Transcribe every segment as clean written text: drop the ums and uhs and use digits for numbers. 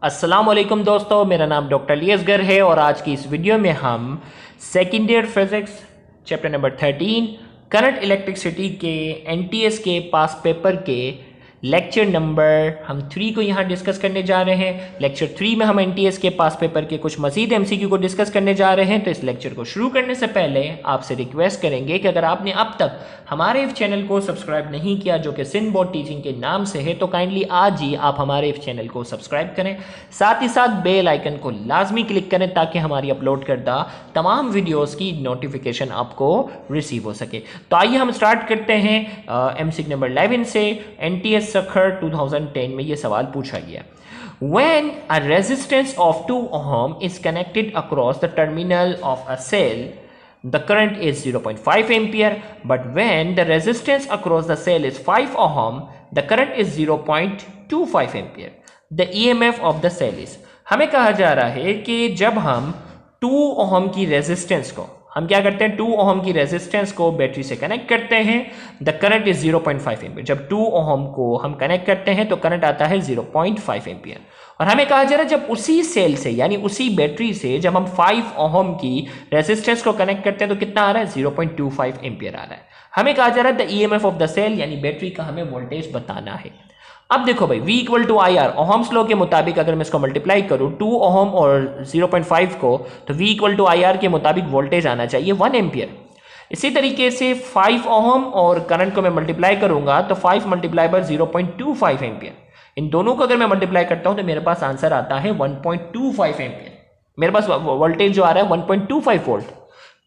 अस्सलाम वालेकुम दोस्तों, मेरा नाम डॉक्टर लियसगर है और आज की इस वीडियो में हम second year physics chapter number 13 current electricity के एनटीएस के पास पेपर के लेक्चर नंबर हम 3 को यहाँ डिस्कस करने जा रहे हैं। लेक्चर 3 में हम एनटीएस के पास पेपर के कुछ मजीद एमसीक्यू को डिस्कस करने जा रहे हैं। तो इस लेक्चर को शुरू करने से पहले आपसे रिक्वेस्ट करेंगे कि अगर आपने अब तक हमारे इस चैनल को सब्सक्राइब नहीं किया, जो कि सिंध बोर्ड टीचिंग के नाम से है, तो काइंडली आज ही आप हमारे इस चैनल को सब्सक्राइब करें। साथ ही साथ बेल आइकन को लाजमी क्लिक करें ताकि हमारी अपलोड करदा तमाम वीडियोज़ की नोटिफिकेशन आपको रिसीव हो सके। तो आइए हम स्टार्ट करते हैं एमसीक्यू नंबर 11 से। एनटीएस सखर 2010 में ये सवाल पूछा गया। When a resistance of 2 ohm is connected across the terminal of a cell, the current is 0.5 ampere, but when the resistance across the cell is 5 ohm, the current is 0.25 ampere. The EMF of the cell is, हमें कहा जा रहा है कि जब हम 2 ohm की resistance को हम क्या करते हैं, 2 ओहम की रेजिस्टेंस को बैटरी से कनेक्ट करते हैं। The current is 0.5 ampere. जब 2 ओहम को हम कनेक्ट करते हैं तो करंट आता है 0.5 एम्पियर। और हमें कहा जा रहा है जब उसी सेल से यानी उसी बैटरी से जब हम 5 ओहम की रेजिस्टेंस को कनेक्ट करते हैं तो कितना आ रहा है, 0.25 एम्पियर आ रहा है। हमें कहा जा रहा है the EMF of the cell यानी बैटरी का हमें वोल्टेज बताना है। अब देखो भाई, V equal to I R, Ohm's law के मुताबिक अगर मैं इसको मल्टीप्लाई करूं 2 ओहम और 0.5 को, तो V equal to I R के मुताबिक वोल्टेज आना चाहिए 1 एम्पियर। इसी तरीके से 5 ओहम और करंट को मैं मल्टीप्लाई करूंगा तो 5 मल्टीप्लाई बाय 0.25 एम्पियर, इन दोनों को अगर मैं मल्टीप्लाई करता हूं तो मेरे पास आंसर आता है 1.25 एम्पियर। मेरे पास वोल्टेज जो आ रहा है 1.25 वोल्ट।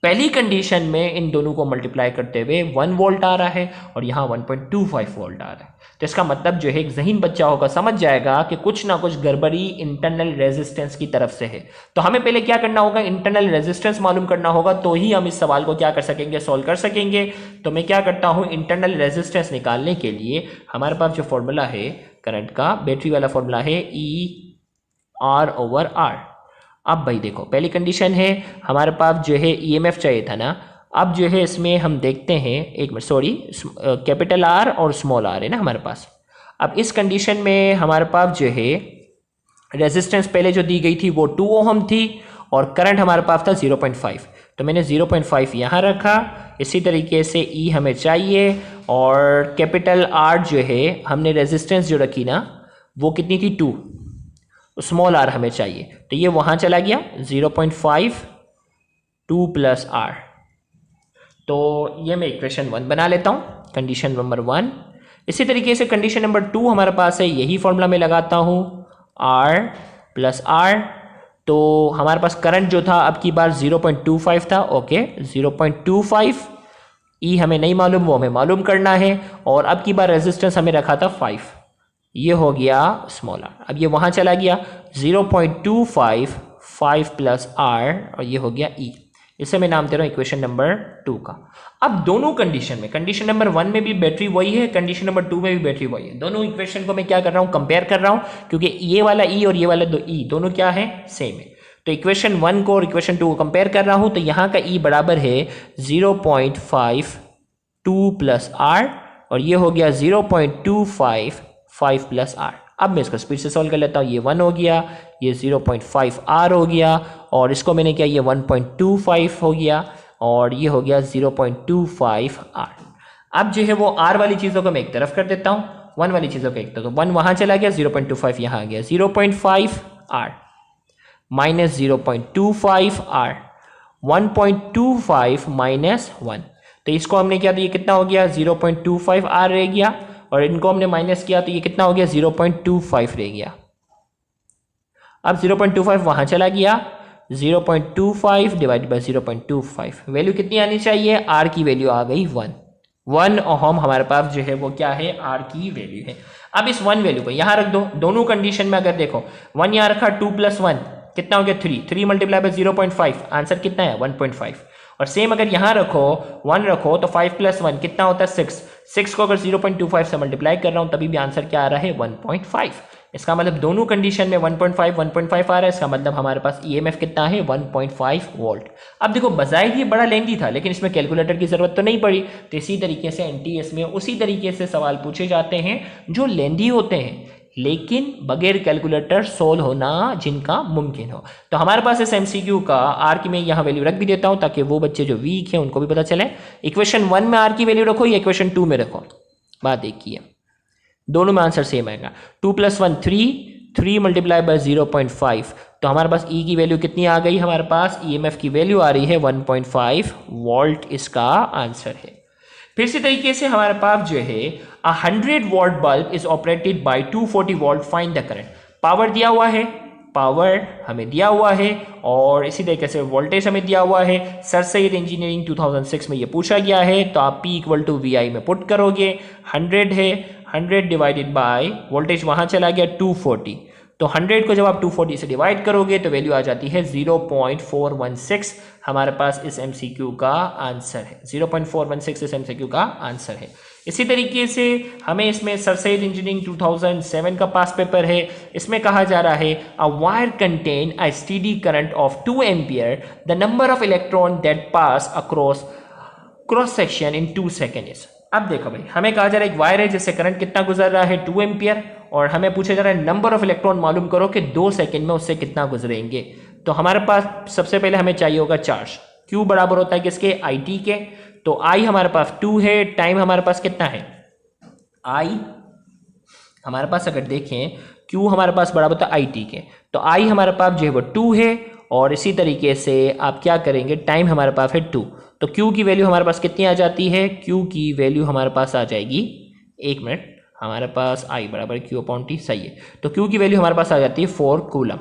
पहली कंडीशन में इन दोनों को मल्टीप्लाई करते हुए 1 वोल्ट आ रहा है और यहाँ 1.25 वोल्ट आ रहा है। तो इसका मतलब जो है एक ज़हीन बच्चा होगा समझ जाएगा कि कुछ ना कुछ गड़बड़ी इंटरनल रेजिस्टेंस की तरफ से है। तो हमें पहले क्या करना होगा, इंटरनल रेजिस्टेंस मालूम करना होगा, तो ही हम इस सवाल को क्या कर सकेंगे, सॉल्व कर सकेंगे। तो मैं क्या करता हूँ, इंटरनल रेजिस्टेंस निकालने के लिए हमारे पास जो फॉर्मूला है करंट का, बैटरी वाला फॉर्मूला है ER/R। अब भाई देखो, पहली कंडीशन है हमारे पास जो है ईएमएफ चाहिए था ना। अब जो है इसमें हम देखते हैं, एक मिनट सॉरी, कैपिटल आर और स्मॉल आर है ना हमारे पास। अब इस कंडीशन में हमारे पास जो है रेजिस्टेंस पहले जो दी गई थी वो 2 ओहम थी और करंट हमारे पास था 0.5, तो मैंने 0.5 यहाँ रखा। इसी तरीके से ई हमें चाहिए और कैपिटल आर जो है हमने रेजिस्टेंस जो रखी ना वो कितनी थी, 2, स्मॉल आर हमें चाहिए, तो ये वहाँ चला गया 0.5 2 प्लस आर। तो ये मैं इक्वेशन 1 बना लेता हूँ, कंडीशन नंबर 1। इसी तरीके से कंडीशन नंबर 2 हमारे पास है, यही फॉर्मूला में लगाता हूँ R प्लस R। तो हमारे पास करंट जो था अब की बार 0.25 था, ओके 0.25। ई हमें नहीं मालूम, वो हमें मालूम करना है। और अब की बार रेजिस्टेंस हमें रखा था 5, ये हो गया स्मॉल आर। अब ये वहाँ चला गया 0.25 5 प्लस आर और ये हो गया ई। इसे मैं नाम दे रहा हूँ इक्वेशन नंबर 2 का। अब दोनों कंडीशन में, कंडीशन नंबर 1 में भी बैटरी वही है, कंडीशन नंबर 2 में भी बैटरी वही है। दोनों इक्वेशन को मैं क्या कर रहा हूँ, कंपेयर कर रहा हूँ, क्योंकि ये वाला ई और ये वाला ई दोनों क्या है, सेम है। तो इक्वेशन 1 को और इक्वेशन 2 को कंपेयर कर रहा हूँ, तो यहाँ का ई बराबर है 0.5 2 प्लस आर और ये हो गया 0.25 5 प्लस आर। अब मैं इसको स्पीड से सॉल्व कर लेता हूँ। ये 1 हो गया, ये 0.5 आर हो गया और इसको मैंने क्या, ये 1.25 हो गया और ये हो गया 0.25 आर। अब जो है वो आर वाली चीज़ों को मैं एक तरफ कर देता हूँ, 1 वाली चीज़ों को एक तरफ। तो 1 वहाँ चला गया, 0.25 यहाँ आ गया, 0.5 आर माइनस 0.25 आर, 1.25 माइनस 1। तो इसको हमने क्या, तो ये कितना हो गया, 0.25 आर रह गया और इनको हमने माइनस किया तो ये कितना हो गया, 0.25 रह गया। अब 0.25 वहाँ चला गया, 0.25 डिवाइड बाय 0.25, वैल्यू कितनी आनी चाहिए, आर की वैल्यू आ गई 1 ओहम हमारे पास जो है वो क्या है, आर की वैल्यू है। अब इस 1 वैल्यू को यहाँ रख दो। दोनों कंडीशन में अगर देखो 1 यहाँ रखा, 2 प्लस 1 कितना हो गया, 3 मल्टीप्लाई बाय 0.5, आंसर कितना है 1.5। और सेम अगर यहाँ रखो 1 रखो तो 5 प्लस 1 कितना होता है 6 को अगर 0.25 से मल्टीप्लाई कर रहा हूँ तभी भी आंसर क्या आ रहा है 1.5। इसका मतलब दोनों कंडीशन में 1.5 आ रहा है। इसका मतलब हमारे पास ईएमएफ कितना है 1.5 वोल्ट। अब देखो बजाय ये बड़ा लेंदी था लेकिन इसमें कैलकुलेटर की जरूरत तो नहीं पड़ी। तो इसी तरीके से एनटीएस में उसी तरीके से सवाल पूछे जाते हैं जो लेंदी होते हैं। लेकिन बगैर कैलकुलेटर सोल्व होना जिनका मुमकिन हो। तो हमारे पास इस एमसीक्यू का आर की मैं यहाँ वैल्यू रख भी देता हूँ ताकि वो बच्चे जो वीक हैं उनको भी पता चले। इक्वेशन 1 में आर की वैल्यू रखो या इक्वेशन 2 में रखो, बात देखिए, दोनों में आंसर सेम आएगा। 2 + 1 3, 3 × 0.5, तो हमारे पास ई की वैल्यू कितनी आ गई, हमारे पास ईएमएफ की वैल्यू आ रही है 1.5 वोल्ट, इसका आंसर है। फिर इसी तरीके से हमारे पास जो है 100 what bulb is operated by 240 volt, find the current. Power दिया हुआ है, पावर हमें दिया हुआ है और इसी तरीके से वोल्टेज हमें दिया हुआ है। सर सैयद इंजीनियरिंग 2006 में ये पूछा गया है, तो आप P = VI में पुट करोगे। 100 है, 100 डिवाइडेड बाय वोल्टेज वहाँ चला गया 240, तो 100 को जब आप 240 से डिवाइड करोगे तो वैल्यू आ जाती है 0.416, हमारे पास इस एमसीक्यू का आंसर है। 0.416 इस एमसीक्यू का आंसर है। इसी तरीके से हमें इसमें सर सैयद इंजीनियरिंग 2007 का पास पेपर है, इसमें कहा जा रहा है a wire contain a steady current of 2 ampere, the number of electron that pass across cross section in 2 seconds. अब देखो भाई, हमें कहा जा रहा है एक वायर है जिससे करंट कितना गुजर रहा है 2 एम्पियर, और हमें पूछा जा रहा है नंबर ऑफ इलेक्ट्रॉन मालूम करो कि 2 सेकंड में उससे कितना गुजरेंगे। तो हमारे पास सबसे पहले हमें चाहिए होगा चार्ज, Q बराबर होता है किसके, IT के, तो I हमारे पास 2 है, टाइम हमारे पास कितना है, I हमारे पास अगर देखें Q हमारे पास बराबर होता है IT के, तो I हमारे पास जो है वो 2 है, और इसी तरीके से आप क्या करेंगे, टाइम हमारे पास है 2, तो Q की वैल्यू हमारे पास कितनी आ जाती है, Q की वैल्यू हमारे पास आ जाएगी, 1 मिनट, हमारे पास I बराबर Q/T, सही है, तो Q की वैल्यू हमारे पास आ जाती है 4 कूलम।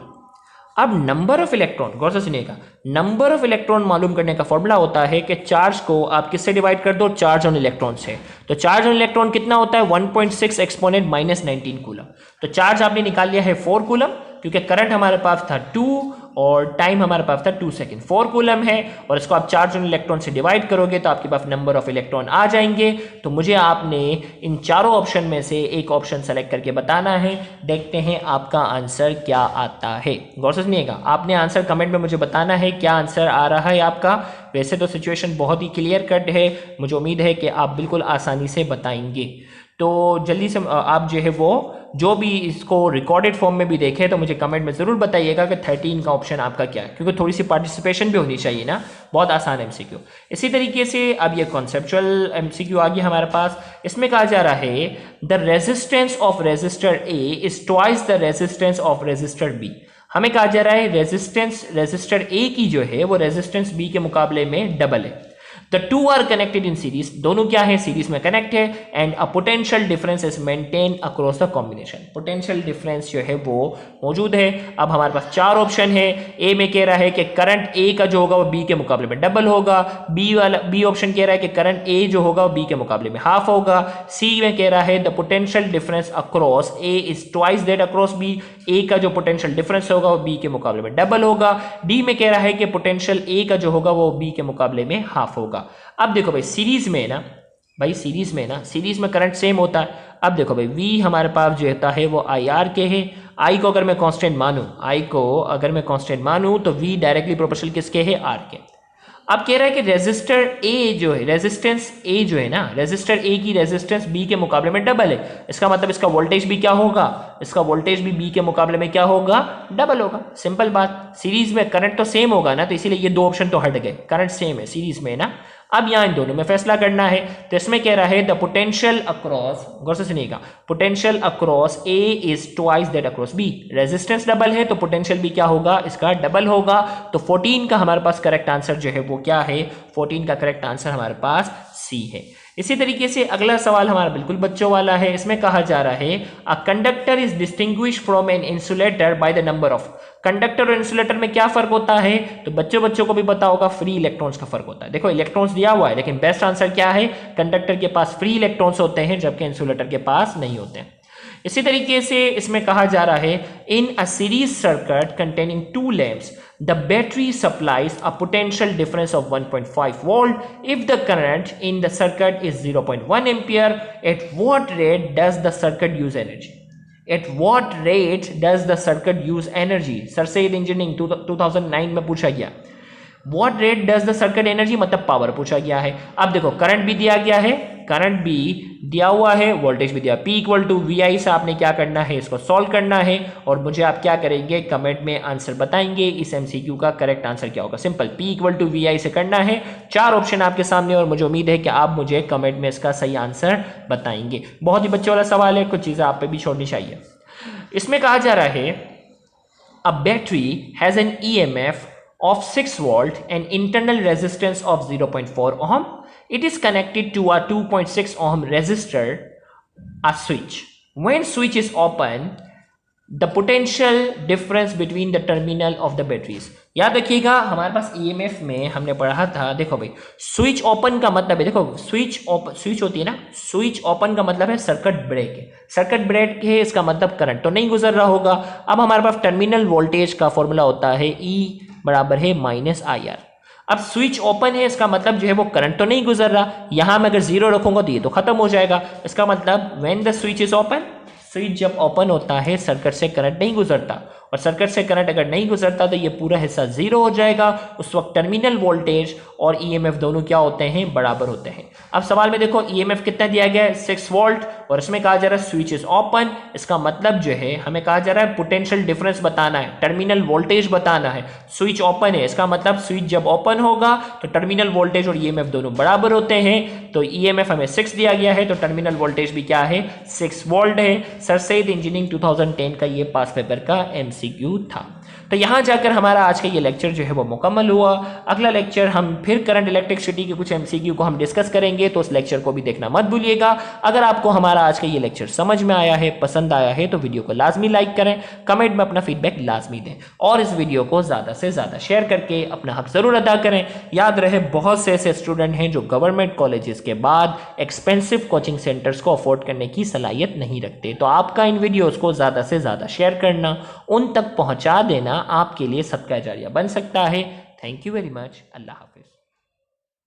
अब नंबर ऑफ इलेक्ट्रॉन, गौर से सुनिएगा, नंबर ऑफ इलेक्ट्रॉन मालूम करने का फॉर्मूला होता है कि चार्ज को आप किससे डिवाइड कर दो, चार्ज ऑन इलेक्ट्रॉन से। तो चार्ज ऑन इलेक्ट्रॉन कितना होता है, 1.6 एक्सपोनेंट -19 कूलम। तो चार्ज आपने निकाल लिया है 4 कूलम, क्योंकि करंट हमारे पास था 2 और टाइम हमारे पास था 2 सेकंड, 4 कूलम है, और इसको आप चार्ज ऑन इलेक्ट्रॉन से डिवाइड करोगे तो आपके पास नंबर ऑफ इलेक्ट्रॉन आ जाएंगे। तो मुझे आपने इन चारों ऑप्शन में से एक ऑप्शन सेलेक्ट करके बताना है, देखते हैं आपका आंसर क्या आता है। गौर से सुनिएगा, आपने आंसर कमेंट में मुझे बताना है क्या आंसर आ रहा है आपका। वैसे तो सिचुएशन बहुत ही क्लियर कट है, मुझे उम्मीद है कि आप बिल्कुल आसानी से बताएंगे। तो जल्दी से आप जो है वो जो भी इसको रिकॉर्डेड फॉर्म में भी देखें तो मुझे कमेंट में ज़रूर बताइएगा कि 13 का ऑप्शन आपका क्या है, क्योंकि थोड़ी सी पार्टिसिपेशन भी होनी चाहिए ना, बहुत आसान एमसीक्यू। इसी तरीके से अब ये कॉन्सेप्चुअल एमसीक्यू आ गया हमारे पास, इसमें कहा जा रहा है the resistance of resistor A is twice the resistance of resistor B. हमें कहा जा रहा है रेजिस्टेंस रेजिस्टर ए की जो है वो रेजिस्टेंस बी के मुकाबले में डबल है। The two are connected in series, दोनों क्या है, सीरीज में कनेक्ट है, and a potential difference is maintain across the combination. Potential difference जो है वो मौजूद है। अब हमारे पास 4 ऑप्शन है, ए में कह रहा है कि करंट ए का जो होगा वो बी के मुकाबले में डबल होगा, बी ऑप्शन कह रहा है कि करंट ए जो होगा वो बी के मुकाबले में हाफ होगा, सी में कह रहा है the potential difference across A is twice that across B, A का जो पोटेंशियल डिफरेंस होगा वो बी के मुकाबले में डबल होगा, डी में कह रहा है कि पोटेंशियल ए का जो होगा वो बी के मुकाबले में हाफ होगा। अब देखो भाई सीरीज में ना, सीरीज में करंट सेम होता है। अब देखो भाई V हमारे पास जो होता है वो IR के है, I को अगर मैं कांस्टेंट मानूं तो V डायरेक्टली प्रोपोर्शनल किसके है, R के। अब कह रहा है कि रेजिस्टर A जो है, रेजिस्टेंस A जो है ना, रेजिस्टर A की रेजिस्टेंस B के मुकाबले में डबल है, इसका मतलब इसका वोल्टेज भी क्या होगा, इसका वोल्टेज भी B के मुकाबले में क्या होगा, डबल होगा। सिंपल बात, सीरीज में करंट तो सेम होगा ना, तो इसीलिए ये 2 ऑप्शन तो हट गए, करंट सेम है सीरीज में ना। अब यहाँ इन दोनों में फैसला करना है, तो इसमें कह रहा है द पोटेंशियल अक्रॉस, गौर से सुनिएगा, potential across A is twice that across B. Resistance double है तो पोटेंशियल भी क्या होगा, इसका डबल होगा। तो 14 का हमारे पास करेक्ट आंसर जो है वो क्या है, 14 का करेक्ट आंसर हमारे पास सी है। इसी तरीके से अगला सवाल हमारा बिल्कुल बच्चों वाला है, इसमें कहा जा रहा है a conductor is distinguish from an insulator by the number of. Conductor और इंसुलेटर में क्या फर्क होता है, तो बच्चों को भी पता होगा, फ्री इलेक्ट्रॉन्स का फर्क होता है। देखो इलेक्ट्रॉन्स दिया हुआ है, लेकिन बेस्ट आंसर क्या है, कंडक्टर के पास फ्री इलेक्ट्रॉन्स होते हैं जबकि इंसुलेटर के पास नहीं होते हैं। इसी तरीके से इसमें कहा जा रहा है in a series circuit containing 2 lamps the battery supplies a potential difference of 1.5 volt if the current in the circuit is 0.1 ampere. At what rate does the circuit use energy? At what rate does the circuit use energy? Sir Syed engineering 2009 में पूछा गया। What rate does the circuit energy मतलब power पूछा गया है। अब देखो current भी दिया गया है, करंट भी दिया हुआ है, वोल्टेज भी दिया, P इक्वल टू VI से आपने क्या करना है, इसको सॉल्व करना है और मुझे आप क्या करेंगे, कमेंट में आंसर बताएंगे इस MCQ का करेक्ट आंसर क्या होगा। Simple, P equal to VI से करना है। 4 ऑप्शन आपके सामने और मुझे उम्मीद है कि आप मुझे कमेंट में इसका सही आंसर बताएंगे। बहुत ही बच्चे वाला सवाल है, कुछ चीज़ें आप पे भी छोड़नी चाहिए। इसमें कहा जा रहा है a battery has an EMF of 6 volt and internal resistance of 0.4 ohm. It is connected to a 2.6 ohm resistor, a switch. When switch is open, the potential difference between the terminal of the batteries. याद रखिएगा हमारे पास EMF में हमने पढ़ा था, देखो भाई switch open का मतलब है, देखो स्विच होती है ना, स्विच ओपन का मतलब है सर्किट ब्रेक है, सर्किट ब्रेक है इसका मतलब करंट तो नहीं गुजर रहा होगा। अब हमारे पास टर्मिनल वोल्टेज का फॉर्मूला होता है E बराबर है -IR। अब स्विच ओपन है इसका मतलब जो है वो करंट तो नहीं गुजर रहा, यहां मैं अगर 0 रखूंगा तो ये तो खत्म हो जाएगा। इसका मतलब when the switch is open, switch जब ओपन होता है सर्किट से करंट नहीं गुजरता, और सर्किट से करंट अगर नहीं गुजरता तो ये पूरा हिस्सा 0 हो जाएगा। उस वक्त टर्मिनल वोल्टेज और EMF दोनों क्या होते हैं, बराबर होते हैं। अब सवाल में देखो EMF कितना दिया गया है, 6 वोल्ट, और इसमें कहा जा रहा है स्विच इज ओपन। इसका मतलब जो है हमें कहा जा रहा है पोटेंशियल डिफरेंस बताना है, टर्मिनल वोल्टेज बताना है। स्विच ओपन है इसका मतलब स्विच जब ओपन होगा तो टर्मिनल वोल्टेज और EMF दोनों बराबर होते हैं। तो EMF हमें 6 दिया गया है तो टर्मिनल वोल्टेज भी क्या है, 6 वोल्ट है। सर सैयद इंजीनियरिंग 2010 का ये पास पेपर का MCQ था। तो यहाँ जाकर हमारा आज का ये लेक्चर जो है वो मुकम्मल हुआ। अगला लेक्चर हम फिर करंट इलेक्ट्रिसिटी के कुछ MCQ को हम डिस्कस करेंगे, तो उस लेक्चर को भी देखना मत भूलिएगा। अगर आपको हमारा आज का ये लेक्चर समझ में आया है, पसंद आया है, तो वीडियो को लाजमी लाइक करें, कमेंट में अपना फीडबैक लाजमी दें और इस वीडियो को ज़्यादा से ज़्यादा शेयर करके अपना हक ज़रूर अदा करें। याद रहे बहुत से ऐसे स्टूडेंट हैं जो गवर्नमेंट कॉलेजेस के बाद एक्सपेंसिव कोचिंग सेंटर्स को अफोर्ड करने की सलाहियत नहीं रखते, तो आपका इन वीडियोज़ को ज़्यादा से ज़्यादा शेयर करना, उन तक पहुँचा देना आपके लिए सदका जारिया बन सकता है। Thank you very much. अल्लाह हाफिज़।